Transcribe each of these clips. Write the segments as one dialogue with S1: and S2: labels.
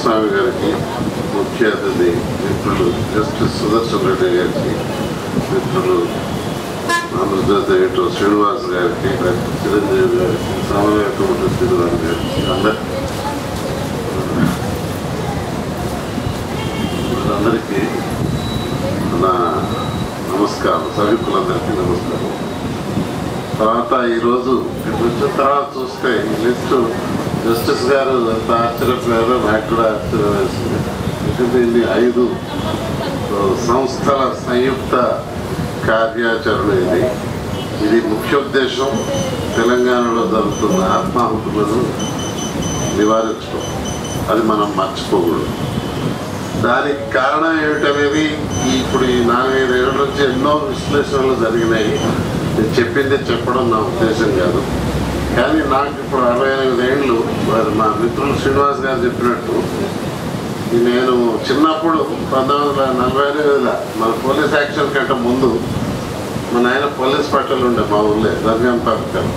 S1: కృష్ణస్వామి గారికి, ముఖ్య అతిథి మిత్రులు జస్టిస్ సుదర్శన్ రెడ్డి గారికి, మిత్రులు ఆంధ్రజ్యోతి ఎడిటర్ శ్రీనివాస్ గారికి, చిరంజీవి గారికి, సమన్వయ కమిటీ శ్రీనివాస్ గారికి, అందరికీ నా నమస్కారం. సభికులందరికీ నమస్కారం. తర్వాత ఈరోజు వచ్చిన తర్వాత చూస్తే ఈ లిస్టు జస్టిస్ గారు ఎంత ఆశ్చర్యపోయారో నాకు కూడా ఆశ్చర్యం వేసింది. ఎందుకంటే ఇన్ని 5 సంస్థల సంయుక్త కార్యాచరణ ఇది ముఖ్య ఉద్దేశం తెలంగాణలో జరుగుతున్న ఆత్మాహుతులను నివారించడం. అది మనం మర్చిపోకూడదు. దానికి కారణం ఏమిటనేది ఇప్పుడు ఈ 4-5 ఏళ్ళ నుంచి ఎన్నో విశ్లేషణలు జరిగినాయి. నేను చెప్పింది చెప్పడం నా ఉద్దేశం కాదు. కానీ నాకు ఇప్పుడు 68 ఏళ్ళు. మా మిత్రులు శ్రీనివాస్ గారు చెప్పినట్టు నేను చిన్నప్పుడు 1948 మన పోలీస్ యాక్షన్ కంటే ముందు మా నాయన పోలీస్ పట్టలు ఉండే మా ఊళ్ళే దర్గాం పథకాలు.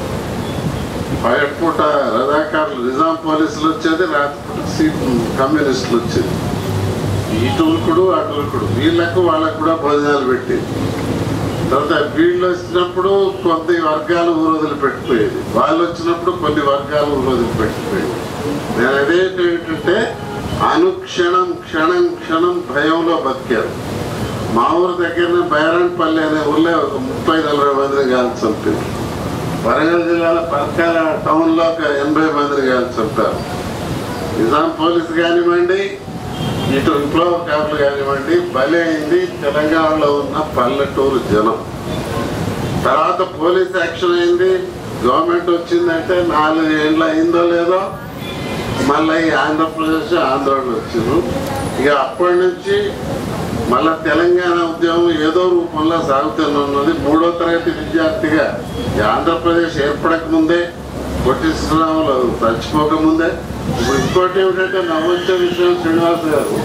S1: పగటిపూట రజాకారులు నిజాం పోలీసులు వచ్చేది, రాత్రిపూట కమ్యూనిస్టులు వచ్చేది. ఇటుకుడు అటుకుడు వీళ్ళకు వాళ్ళకు కూడా భోజనాలు పెట్టేది. తర్వాత వీళ్ళు వచ్చినప్పుడు కొన్ని వర్గాలు ఊరోజులు పెట్టిపోయేది, వాళ్ళు వచ్చినప్పుడు కొన్ని వర్గాలు ఊరోజులు పెట్టిపోయేది. నేను అదేంటంటే అనుక్షణం క్షణం క్షణం భయంలో బతికారు. మా ఊరి దగ్గరనే బైరాన్పల్లి అనే ఊళ్ళో ఒక 30-40 మందిని కాల్చి చంపారు. వరంగల్ జిల్లాలో పరకాల టౌన్లో ఒక 80 మందిని కాల్చి చంపారు. నిజాం పోలీసు కానివ్వండి, ఇటు విప్లవకారులు కానివ్వండి, బలి అయింది తెలంగాణలో ఉన్న పల్లెటూరు జనం. తర్వాత పోలీస్ యాక్షన్ అయింది, గవర్నమెంట్ వచ్చిందంటే 4 ఏళ్ళు అయిందో లేదో మళ్ళీ ఆంధ్రప్రదేశ్ ఆంధ్రాలో వచ్చిండ్రు. ఇక అప్పటి నుంచి మళ్ళా తెలంగాణ ఉద్యమం ఏదో రూపంలో సాగుతున్నది. 3వ తరగతి విద్యార్థిగా ఆంధ్రప్రదేశ్ ఏర్పడకముందే, పొట్టి శ్రీరాములు చచ్చిపోకముందే. ఇప్పుడు ఇంకోటి ఏమిటంటే నవ్వొచ్చే విషయం, శ్రీనివాస్ గారు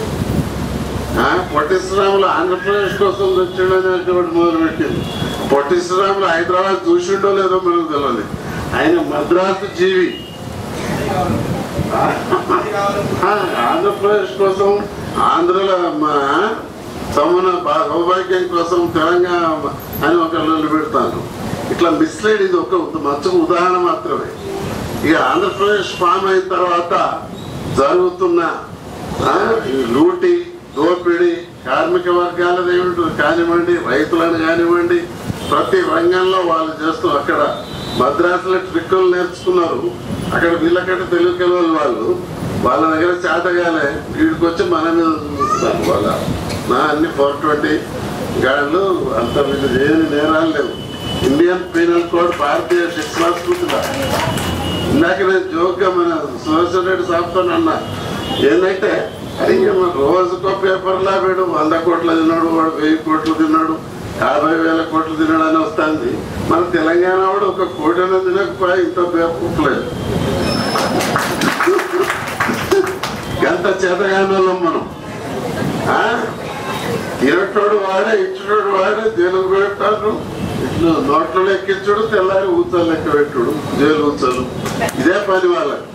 S1: పొట్టి శ్రీరాములు ఆంధ్రప్రదేశ్ కోసం వచ్చిండని మొదలుపెట్టింది. పొట్టి శ్రీరాములు హైదరాబాద్ చూసిండో లేదో మనకు తెలియదు. ఆయన మద్రాసు జీవి. ఆంధ్రప్రదేశ్ కోసం, ఆంధ్రలో సమాన సౌభాగ్యం కోసం తెలంగాణ అని ఒక లొల్లి పెడతాను. ఇట్లా మిస్లైడ్. ఇది ఒక మంచి ఉదాహరణ మాత్రమే. ఇక ఆంధ్రప్రదేశ్ ఫామ్ అయిన తర్వాత జరుగుతున్న లూటి, దోపిడి, కార్మిక వర్గాలది కానివ్వండి, రైతులను కానివ్వండి, ప్రతి రంగంలో వాళ్ళు చేస్తూ అక్కడ మద్రాసులో ట్రిక్కులు నేర్చుకున్నారు. అక్కడ వీళ్ళకంటే తెలుగు కలవాలి వాళ్ళ దగ్గర చేతగానే వీడికి వచ్చి మన మీద చూపిస్తారు. వాళ్ళ అన్ని 420 గాళ్ళు అంత వీళ్ళు చేయని నేరాలు లేవు. ఇండియన్ పీనల్ కోడ్ భారతీయ శిక్షాస్కృతిగా. ఇందాక నేను జోక్గా మన సుదర్శన్ రెడ్డి సాబ్తో అన్నా ఏంటంటే, అది రోజుకో పేపర్లా వీడు 100 కోట్లు తిన్నాడు, వాడు 1000 కోట్లు తిన్నాడు, 50,000 కోట్లు తిన్నాడు అని వస్తుంది. మన తెలంగాణ వాడు 1 కోటి అనేది తినకపోయి ఇంత పేపర్లేదు. ఎంత చేతగానోళ్ళం మనం. తినటోడు వాడే, ఇచ్చినోడు వాడే, జైలుకు పెట్టాడు, ఇట్లు నోట్లో ఎక్కించుడు, తెల్లారి ఊచలు లెక్క పెట్టుడు, జైలు ఊచలు. ఇదే పని వాళ్ళకి.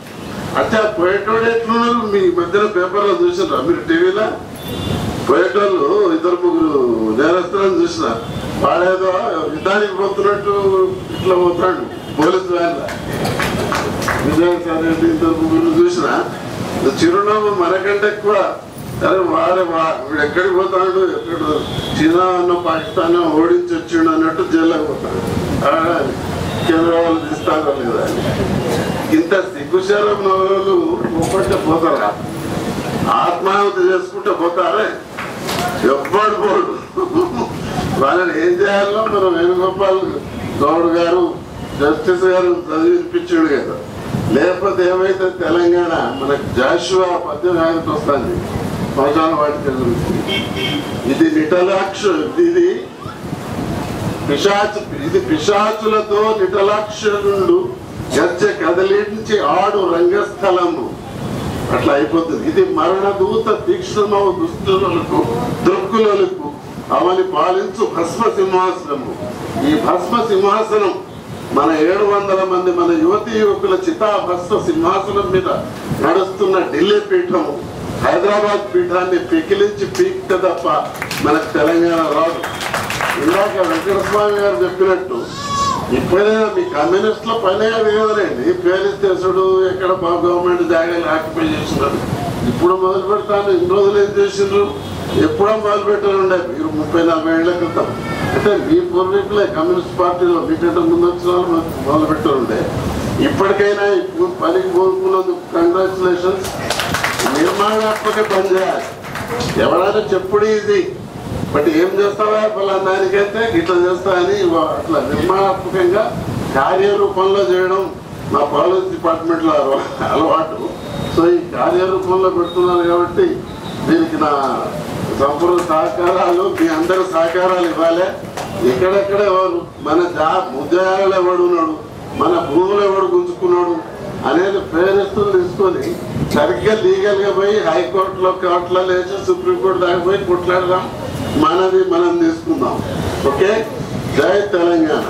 S1: అచ్చా పోయేటోడు ఎట్లున్నారు మీ మధ్యన పేపర్లో చూసినారా మీరు? టీవీలో పోయేటోళ్ళు 2-3 నేరస్తులను చూసినా. వాడేదో యుద్ధానికి పోతున్నట్టు ఇట్లా పోతాడు పోలీసు వ్యాన్ల. విజయసారి 2-3 చూసినా చిరునవ్వు మనకంటే ఎక్కువ. అరే వాడు ఎక్కడికి పోతాడు, ఎక్కడ చీనా అన్న పాకిస్తాన్ ఓడించి వచ్చిండు అన్నట్టు జైల్లోకి పోతాడు. కేంద్ర వాళ్ళు తీస్తారో లేదా అని. ఇంత సిగ్గుశాలం వాళ్ళు ఒక్కటే పోతారా? ఆత్మాహుతి చేసుకుంటే పోతారే, ఎవ్వడు పోడు. వాళ్ళని ఏం చేయాలో మనం వేణుగోపాల్ గౌడ్ గారు, జస్టిస్ గారు చదివిపించాడు కదా. లేకపోతే ఏమైతే తెలంగాణ మనకు జాషువా 18 వస్తుంది సంవత్సరాల వాటికి. ఇది నిటలాక్ష, ఇది పిశాచులతో నిటలాక్షరుడు గజ్జె కదిలించి ఆడు రంగస్థలము. అట్లా అయిపోతుంది. ఇది మరణదూత తీక్షణమవు దుస్తులకు దృక్కులకు అవని పాలించు భస్మ సింహాసనము. ఈ భస్మ సింహాసనం మన 700 మంది మన యువతీ యువకుల చితా భస్మ సింహాసనం మీద నడుస్తున్న ఢిల్లీ పీఠము. హైదరాబాద్ పీఠాన్ని పికిలించి పీక్తే తప్ప మనకు తెలంగాణ రాదు. ఇందాక వెంకటస్వామి గారు చెప్పినట్టు ఇప్పుడైనా మీ కమ్యూనిస్టుల పనే అది కదనండి, పేరిస్తేసుడు ఎక్కడ గవర్నమెంట్ జాగాలు ఆక్యుపై చేస్తున్నారు. ఇప్పుడు మొదలు పెడతాను, ఇన్ని రోజులు ఏం చేసిండ్రు, ఎప్పుడో మొదలు పెట్టారుండే మీరు 30-40 ఏళ్ల క్రితం. అంటే మీ పూర్వీకులే కమ్యూనిస్ట్ పార్టీలో మీకంటే ముందు వచ్చిన వాళ్ళు మొదలు పెట్టారుండే. ఇప్పటికైనా పనికి పోతున్నందుకు కంగ్రాచులేషన్స్. నిర్మాణాత్మక పని చేయాలి. ఎవరైనా చెప్పుడు ఇది బట్ ఏం చేస్తావా పలానా దానికైతే ఇట్లా చేస్తా అని అట్లా నిర్మాణాత్మకంగా కార్యరూపంలో చేయడం మా పాలసీ డిపార్ట్మెంట్లో అలవాటు. సో ఈ కార్యరూపంలో పెడుతున్నారు కాబట్టి దీనికి నా సంపూర్ణ సహకారాలు, మీ అందరూ సహకారాలు ఇవ్వాలి. ఎక్కడెక్కడ ఎవరు మన ఉద్యోగాలు ఎవడున్నాడు, మన భూములు ఎవడు గుంజుకున్నాడు అనేది ఫేరెస్తులు తీసుకొని సరిగ్గా లీగల్గా పోయి హైకోర్టులో కోర్టులో లేచి సుప్రీంకోర్టు దాకా పోయి కొట్లాడదాం, మనది మనం తీసుకుందాం. ఓకే, జై తెలంగాణ.